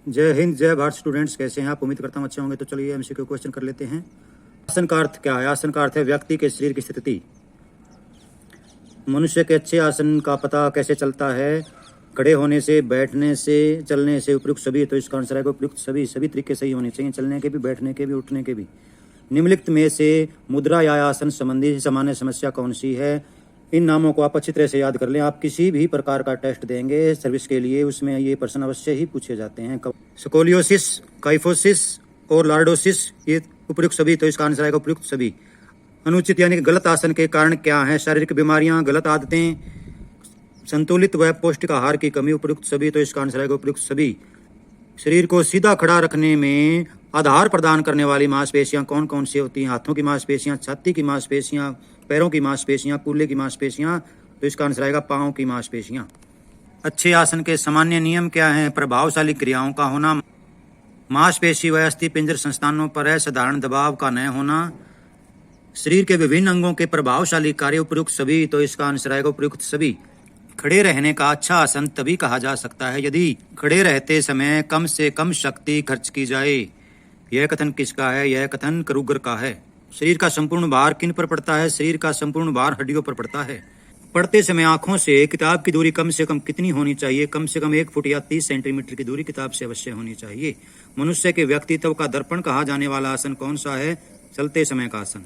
जय हिंद, जय भारत स्टूडेंट्स। कैसे हैं आप? उम्मीद करता हूँ अच्छे होंगे। तो चलिए एमसीक्यू क्वेश्चन कर लेते हैं। आसन का अर्थ क्या है? आसन का अर्थ है व्यक्ति के शरीर की स्थिति। मनुष्य के अच्छे आसन का पता कैसे चलता है? खड़े होने से, बैठने से, चलने से, उपयुक्त सभी। तो इसका आंसर है उपयुक्त सभी। सभी तरीके सही होने चाहिए, चलने के भी, बैठने के भी, उठने के भी। निम्नलिखित में से मुद्रा या आसन संबंधी सामान्य समस्या कौन सी है? इन नामों को आप अच्छी तरह से याद कर लें। आप किसी भी प्रकार का टेस्ट देंगे सर्विस के लिए, उसमें ये प्रश्न अवश्य ही पूछे जाते हैं। स्कोलियोसिस, काइफोसिस और लॉर्डोसिस, ये उपयुक्त सभी। तो इसका आंसर आएगा उपयुक्त सभी। अनुचित यानी कि गलत आसन के कारण क्या है? शारीरिक बीमारियां, गलत आदतें, संतुलित व पौष्टिक आहार की कमी, उपयुक्त सभी। तो इसका आंसर आएगा उपयुक्त सभी। शरीर को सीधा खड़ा रखने में आधार प्रदान करने वाली मांसपेशियां कौन कौन सी होती हैं? हाथों की मांसपेशियां, छाती की मांसपेशियां, पैरों की मांसपेशियां, कूल्हे की मांसपेशियां। तो इसका आंसर आएगा पांव की मांसपेशियां। अच्छे आसन के सामान्य नियम क्या हैं? प्रभावशाली क्रियाओं का होना, मांसपेशी व अस्थि पिंजर संस्थानों पर असाधारण दबाव का न होना, शरीर के विभिन्न अंगों के प्रभावशाली कार्य, उपयुक्त सभी। तो इसका आंसर आएगा उपयुक्त सभी। खड़े रहने का अच्छा आसन तभी कहा जा सकता है यदि खड़े रहते समय कम से कम शक्ति खर्च की जाए। यह कथन किसका है? यह कथन क्रूगर का है। शरीर का संपूर्ण भार किन पर पड़ता है? शरीर का संपूर्ण भार हड्डियों पर पड़ता है। पढ़ते समय आंखों से किताब की दूरी कम से कम कितनी होनी चाहिए? कम से कम 1 फुट या 30 सेंटीमीटर की दूरी किताब से अवश्य होनी चाहिए। मनुष्य के व्यक्तित्व का दर्पण कहा जाने वाला आसन कौन सा है? चलते समय का आसन।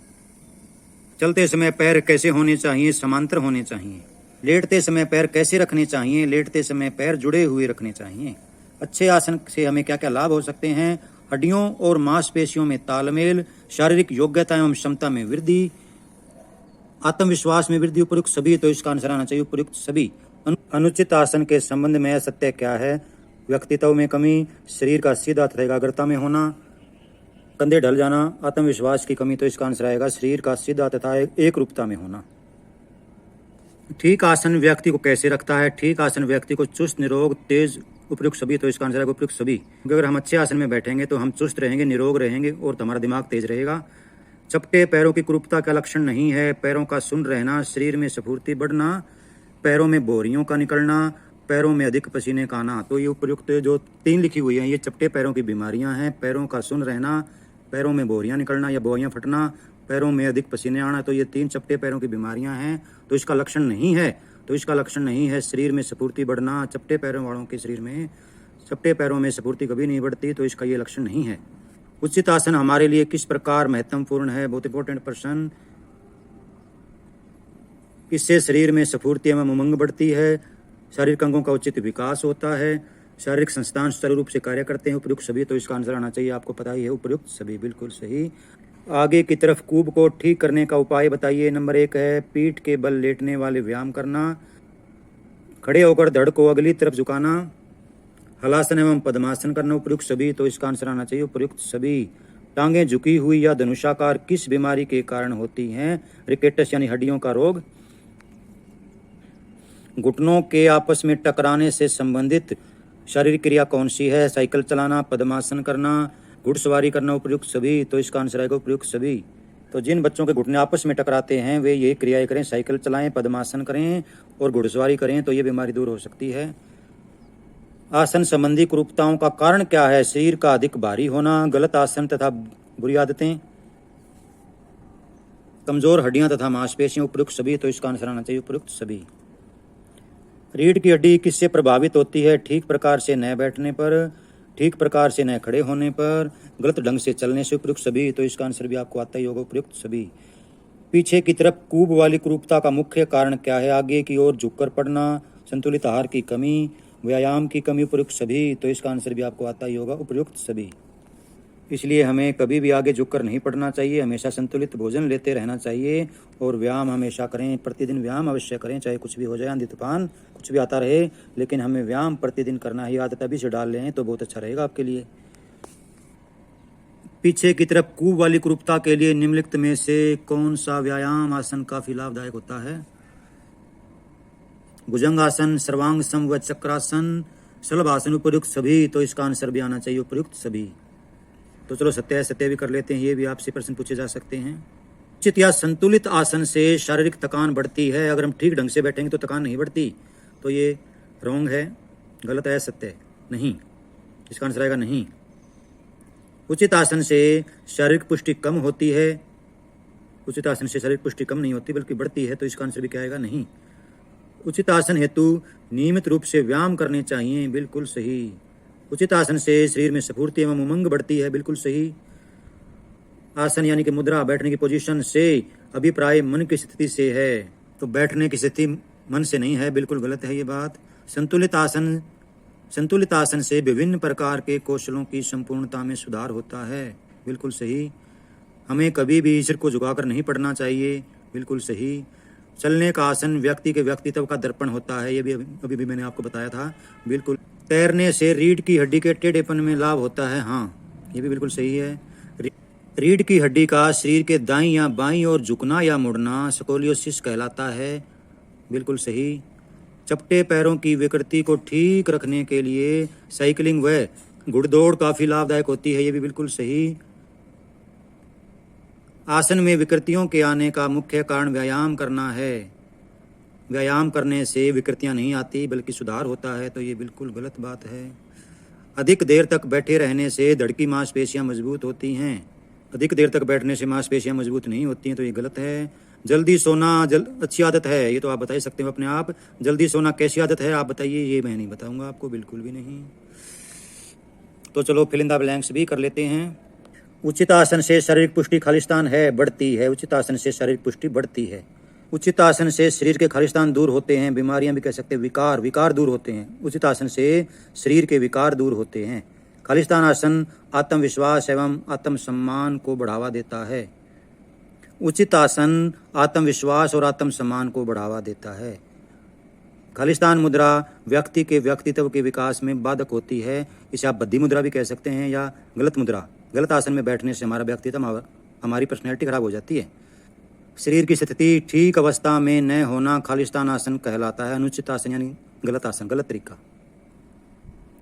चलते समय पैर कैसे होने चाहिए? समांतर होने चाहिए। लेटते समय पैर कैसे रखने चाहिए? लेटते समय पैर जुड़े हुए रखने चाहिए। अच्छे आसन से हमें क्या क्या लाभ हो सकते हैं? हड्डियों और मांसपेशियों में तालमेल, शारीरिक योग्यता एवं क्षमता में वृद्धि, आत्मविश्वास में वृद्धि, उपयुक्त सभी। तो इसका आंसर आना चाहिए उपयुक्त सभी। अनुचित आसन के संबंध में सत्य क्या है? व्यक्तित्व में कमी, शरीर का सीधा तथा एकाग्रता में होना, कंधे ढल जाना, आत्मविश्वास की कमी। तो इसका आंसर आएगा शरीर का सीधा तथा एक रूपता में होना। ठीक आसन व्यक्ति को कैसे रखता है? ठीक आसन व्यक्ति को चुस्त, निरोग, तेज, उपयुक्त सभी। तो इसका आंसर है उपयुक्त सभी। क्योंकि अगर हम अच्छे आसन में बैठेंगे तो हम चुस्त रहेंगे, निरोग रहेंगे और हमारा दिमाग तेज रहेगा। चपटे पैरों की कुरूपता का लक्षण नहीं है। पैरों का सुन्न रहना, शरीर में स्फूर्ति बढ़ना, पैरों में बोरियों का निकलना, पैरों में अधिक पसीने का आना। तो ये उपयुक्त जो 3 लिखी हुई हैं ये चपटे पैरों की बीमारियां हैं। पैरों का सुन्न रहना, पैरों में बोरियां निकलना या बोरियां फटना, पैरों में अधिक पसीने आना। तो ये 3 चपटे पैरों की बीमारियां हैं। तो इसका लक्षण नहीं है। तो इसका लक्षण नहीं है शरीर में स्फूर्ति बढ़ना। चपटे पैरों वालों के शरीर में, चपटे पैरों में स्फूर्ति कभी नहीं बढ़ती। तो इसका ये लक्षण नहीं है। उचित आसन हमारे लिए किस प्रकार महत्वपूर्ण है? बहुत इंपॉर्टेंट प्रश्न। इससे शरीर में स्फूर्ति एवं उमंग बढ़ती है, शारीरिक अंगों का उचित विकास होता है, शारीरिक संस्थान सुचारू रूप से कार्य करते हैं, उपयुक्त सभी। तो इसका आंसर आना चाहिए, आपको पता ही है, उपयुक्त सभी। बिल्कुल सही। आगे की तरफ कूब को ठीक करने का उपाय बताइए। नंबर 1 है पीठ के बल लेटने वाले व्यायाम करना, खड़े होकर धड़ को अगली तरफ झुकाना, हलासन एवं पद्मासन करना, उपयुक्त सभी। तो इसका आंसर आना चाहिए उपयुक्त सभी। टांगें झुकी हुई या धनुषाकार किस बीमारी के कारण होती हैं? रिकेटस यानी हड्डियों का रोग। घुटनों के आपस में टकराने से संबंधित शारीरिक क्रिया कौन सी है? साइकिल चलाना, पद्मासन करना, घुड़सवारी करना, उपयुक्त सभी। तो इसका आंसर आएगा उपयुक्त सभी। तो जिन बच्चों के घुटने आपस में टकराते हैं वे ये क्रियाएं करें, साइकिल चलाएं, पद्मासन करें और घुड़सवारी करें, तो ये बीमारी दूर हो सकती है। आसन संबंधी कुरूपताओं का कारण क्या है? शरीर का अधिक भारी होना, गलत आसन तथा बुरी आदतें, कमजोर हड्डियां तथा मांसपेशियां, उपयुक्त सभी। तो इसका आंसर आना चाहिए उपयुक्त सभी। रीढ़ की हड्डी किससे प्रभावित होती है? ठीक प्रकार से न बैठने पर, ठीक प्रकार से न खड़े होने पर, गलत ढंग से चलने से, उपयुक्त सभी। तो इसका आंसर भी आपको आता ही होगा, उपयुक्त सभी। पीछे की तरफ कूब वाली कुरूपता का मुख्य कारण क्या है? आगे की ओर झुककर पड़ना, संतुलित आहार की कमी, व्यायाम की कमी, उपयुक्त सभी। तो इसका आंसर भी आपको आता ही होगा, उपयुक्त सभी। इसलिए हमें कभी भी आगे झुककर नहीं पड़ना चाहिए, हमेशा संतुलित भोजन लेते रहना चाहिए और व्यायाम हमेशा करें। प्रतिदिन व्यायाम अवश्य करें, चाहे कुछ भी हो जाए, आंधी तूफान कुछ भी आता रहे, लेकिन हमें व्यायाम प्रतिदिन करना ही आदत अभी से डाल लें तो बहुत अच्छा रहेगा आपके लिए। पीछे की तरफ कूब वाली कुरूपता के लिए निम्नलिखित में से कौन सा व्यायाम आसन काफी लाभदायक होता है? भुजंगासन, सर्वांग व चक्रासन, शलभासन, उपयुक्त सभी। तो इसका आंसर भी आना चाहिए उपयुक्त सभी। तो चलो सत्य है सत्य भी कर लेते हैं, ये भी आपसे प्रश्न पूछे जा सकते हैं। उचित या संतुलित आसन से शारीरिक थकान बढ़ती है? अगर हम ठीक ढंग से बैठेंगे तो थकान नहीं बढ़ती। तो ये रॉन्ग है, गलत है, सत्य नहीं। इसका आंसर आएगा नहीं। उचित आसन से शारीरिक पुष्टि कम होती है, उचित आसन से शारीरिक पुष्टि कम नहीं होती बल्कि बढ़ती है, तो इसका आंसर भी क्या आएगा? नहीं। उचित आसन हेतु नियमित रूप से व्यायाम करने चाहिए, बिल्कुल सही। उचित आसन से शरीर में स्फूर्ति एवं उमंग बढ़ती है, बिल्कुल सही। आसन यानी कि मुद्रा, बैठने की पोजीशन से अभिप्राय मन की स्थिति से है, तो बैठने की स्थिति मन से नहीं है, बिल्कुल गलत है ये बात। संतुलित आसन से विभिन्न प्रकार के कौशलों की संपूर्णता में सुधार होता है, बिल्कुल सही। हमें कभी भी सिर को झुकाकर नहीं पढ़ना चाहिए, बिल्कुल सही। चलने का आसन व्यक्ति के व्यक्तित्व का दर्पण होता है, ये भी अभी भी मैंने आपको बताया था, बिल्कुल। तैरने से रीढ़ की हड्डी के टेढ़ेपन में लाभ होता है, हाँ ये भी बिल्कुल सही है। रीढ़ की हड्डी का शरीर के दाईं या बाईं ओर झुकना या मुड़ना स्कोलियोसिस कहलाता है, बिल्कुल सही। चपटे पैरों की विकृति को ठीक रखने के लिए साइकिलिंग व घुड़दौड़ काफी लाभदायक होती है, ये भी बिल्कुल सही। आसन में विकृतियों के आने का मुख्य कारण व्यायाम करना है, व्यायाम करने से विकृतियां नहीं आती बल्कि सुधार होता है, तो ये बिल्कुल गलत बात है। अधिक देर तक बैठे रहने से धड़ की मांसपेशियां मजबूत होती हैं, अधिक देर तक बैठने से मांसपेशियां मजबूत नहीं होती हैं, तो ये गलत है। जल्दी सोना अच्छी आदत है, ये तो आप बता ही सकते हो अपने आप। जल्दी सोना कैसी आदत है आप बताइए, ये मैं नहीं बताऊंगा आपको, बिल्कुल भी नहीं। तो चलो फिल इन द ब्लैंक्स भी कर लेते हैं। उचित आसन से शारीरिक पुष्टि खालिस्तान है, बढ़ती है। उचित आसन से शारीरिक पुष्टि बढ़ती है। उचित आसन से शरीर के खालिस्तान दूर होते हैं, बीमारियां भी कह सकते हैं, विकार दूर होते हैं। उचित आसन से शरीर के विकार दूर होते हैं। खालिस्तान आसन आत्मविश्वास एवं आत्मसम्मान को बढ़ावा देता है। उचित आसन आत्मविश्वास और आत्मसम्मान को बढ़ावा देता है। खालिस्तान मुद्रा व्यक्ति के व्यक्तित्व के विकास में बाधक होती है, इसे आप बद्धी मुद्रा भी कह सकते हैं या गलत मुद्रा। गलत आसन में बैठने से हमारा व्यक्तित्व, हमारी पर्सनैलिटी खराब हो जाती है। शरीर की स्थिति ठीक अवस्था में न होना खालिस्तान आसन कहलाता है। अनुचित आसन यानी गलत आसन, गलत तरीका।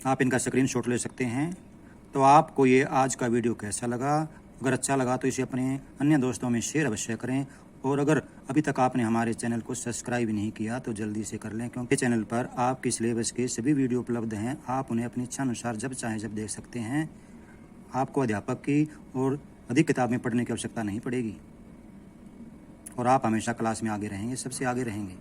आप इनका स्क्रीनशॉट ले सकते हैं। तो आपको ये आज का वीडियो कैसा लगा? अगर अच्छा लगा तो इसे अपने अन्य दोस्तों में शेयर अवश्य करें, और अगर अभी तक आपने हमारे चैनल को सब्सक्राइब नहीं किया तो जल्दी से कर लें, क्योंकि चैनल पर आपकी सिलेबस के सभी वीडियो उपलब्ध हैं। आप उन्हें अपनी इच्छा अनुसार जब चाहें जब देख सकते हैं। आपको अध्यापक की और अधिक किताबें पढ़ने की आवश्यकता नहीं पड़ेगी, और आप हमेशा क्लास में आगे रहेंगे, सबसे आगे रहेंगे।